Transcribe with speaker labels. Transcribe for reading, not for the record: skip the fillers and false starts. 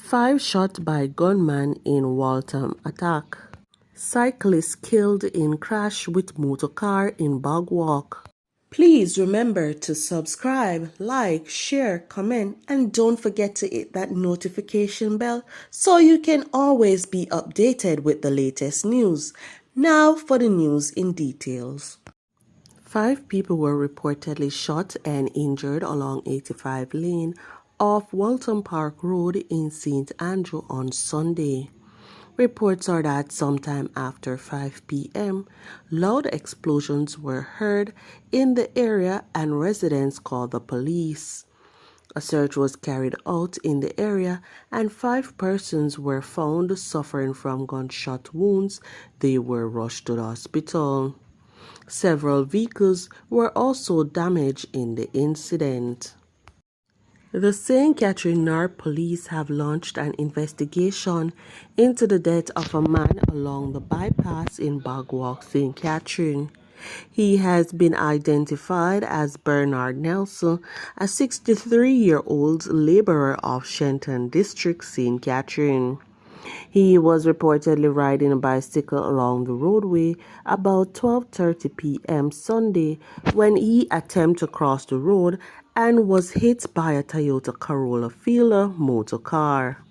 Speaker 1: 5 shot by gunman in Waltham attack. Cyclist killed in crash with motorcar in Bogwalk. Please remember to subscribe, like, share, comment, and don't forget to hit that notification bell so you can always be updated with the latest news. Now for the news in details. 5 people were reportedly shot and injured along 85 Lane off Waltham Park Road in St. Andrew on Sunday. Reports are that sometime after 5 p.m., loud explosions were heard in the area and residents called the police. A search was carried out in the area and 5 persons were found suffering from gunshot wounds. They were rushed to the hospital. Several vehicles were also damaged in the incident. The St. Catherine North Police have launched an investigation into the death of a man along the bypass in Bogwalk, St. Catherine. He has been identified as Bernard Nelson, a 63-year-old laborer of Shenton District, St. Catherine. He was reportedly riding a bicycle along the roadway about 12:30 p.m. Sunday when he attempted to cross the road and was hit by a Toyota Corolla Fielder motor car.